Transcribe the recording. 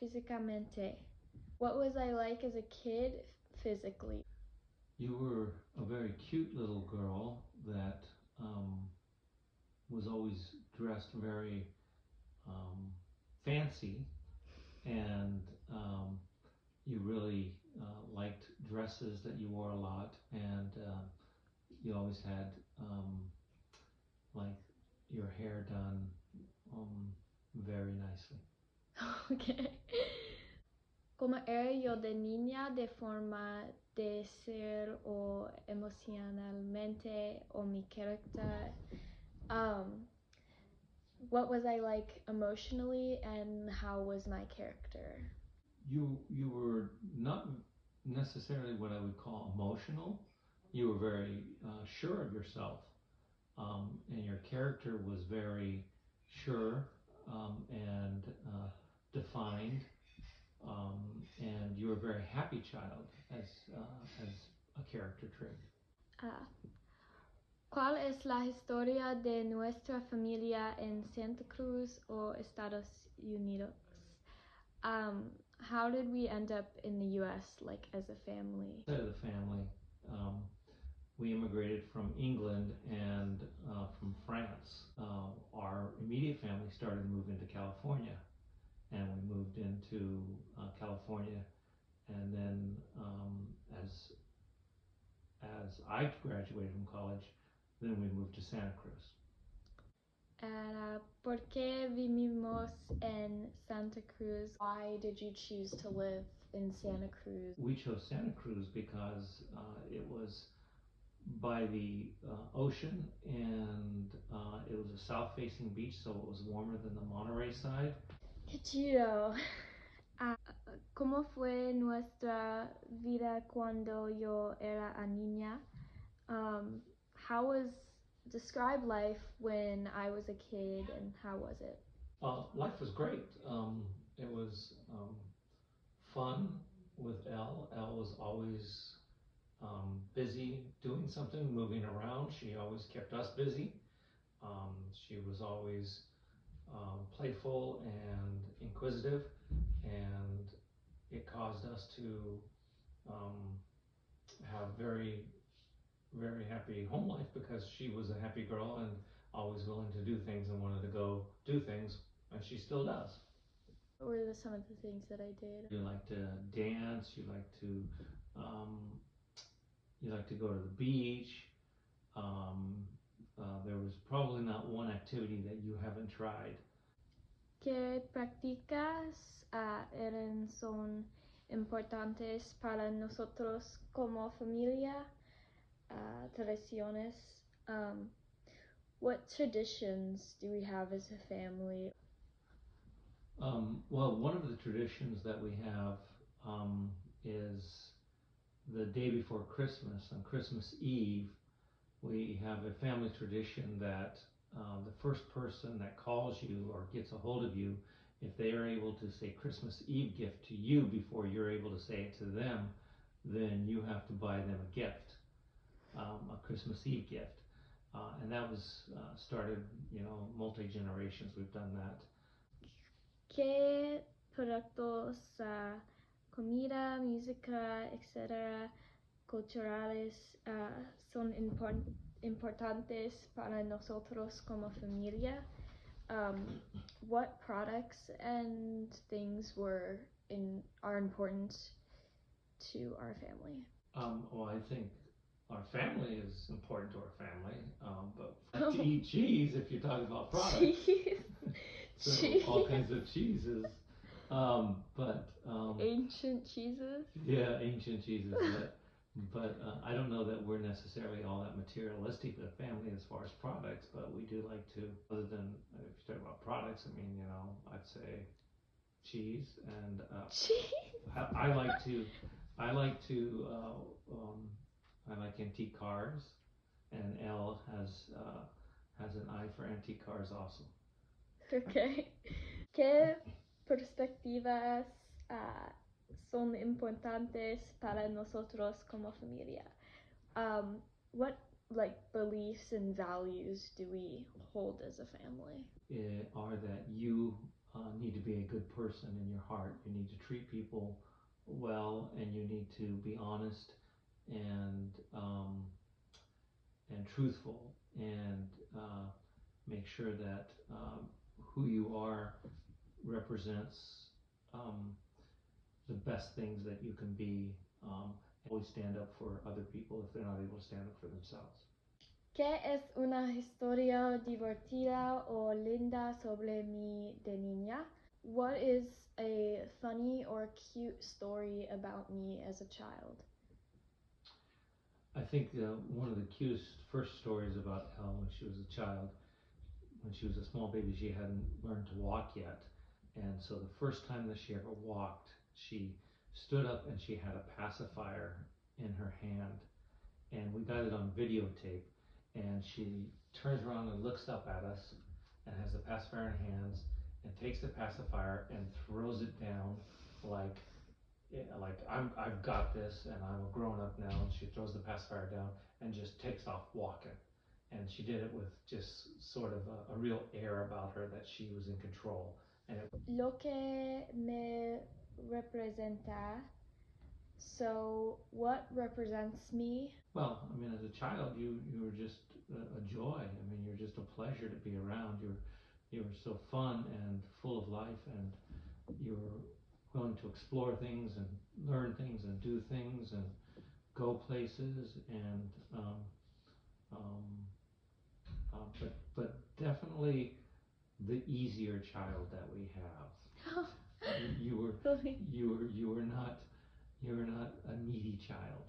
físicamente? What was I like as a kid physically? You were a very cute little girl that was always dressed very um, fancy, and you really liked dresses that you wore a lot, and you always had like your hair done very nicely. Okay. Como era yo de niña de forma de ser o emocionalmente o mi carácter? Um, what was I like emotionally and how was my character? You were not necessarily what I would call emotional. You were very sure of yourself, and your character was very sure and defined, and you were a very happy child as a character trait. Ah, ¿cuál es la historia de nuestra familia en Santa Cruz o Estados Unidos? How did we end up in the U.S. like as a family? Side of the family, um, we immigrated from England and from France. Our immediate family started to move into California, and we moved into California, and then as I graduated from college, then we moved to Santa Cruz. ¿Por qué vivimos en Santa Cruz? Why did you choose to live in Santa Cruz? We chose Santa Cruz because it was by the ocean, and it was a south-facing beach, so it was warmer than the Monterey side. Qué chido. ¿Cómo fue nuestra vida cuando yo era niña? How was describe life when I was a kid and how was it? Life was great. It was fun with Elle. Elle was always busy doing something, moving around. She always kept us busy. She was always playful and inquisitive, and it caused us to have very happy home life because she was a happy girl and always willing to do things and wanted to go do things, and she still does. What were some of the things that I did? You like to dance. Um, you like to go to the beach. There was probably not one activity that you haven't tried. ¿Qué prácticas son importantes para nosotros como familia? Tradiciones. What traditions do we have as a family? Well, one of the traditions that we have is the day before Christmas, on Christmas Eve, we have a family tradition that the first person that calls you or gets a hold of you, if they are able to say Christmas Eve gift to you before you're able to say it to them, then you have to buy them a gift, a Christmas Eve gift. And that was started, multi generations. We've done that. ¿Qué productos, comida, música, etcétera, culturales son importantes para nosotros como familia? What products and things are important to our family? Well, I think our family is important to our family, but to eat cheese, if you're talking about products, Cheese. so Cheese. all kinds of cheeses, Ancient cheeses. yeah, ancient cheeses, but I don't know that we're necessarily all that materialistic with a family as far as products, but we do like to, other than if you talk about products, I mean, I'd say cheese, and Cheese. I like to, I like to, I like antique cars, and Elle has an eye for antique cars also. Okay. ¿Qué perspectivas son importantes para nosotros como familia? What beliefs and values do we hold as a family? Are that you need to be a good person in your heart. You need to treat people well, and you need to be honest and truthful, and make sure that who you are represents um, the best things that you can be. Always stand up for other people if they're not able to stand up for themselves. ¿Qué es una historia divertida o linda sobre mí de niña? What is a funny or cute story about me as a child? I think one of the cutest first stories about Elle when she was a child, when she was a small baby, she hadn't learned to walk yet. And so the first time that she ever walked, she stood up and she had a pacifier in her hand. And we got it on videotape. And she turns around and looks up at us and has the pacifier in her hands and takes the pacifier and throws it down like I've got this and I'm a grown up now, and she throws the pacifier down and just takes off walking. And she did it with just sort of a real air about her that she was in control. And Lo que me representa. So, what represents me? well, I mean, as a child, you were just a joy. I mean, you're just a pleasure to be around. You were so fun and full of life, and you were willing to explore things and learn things and do things and go places, and but definitely the easier child that we have. You were Really? you were not a needy child.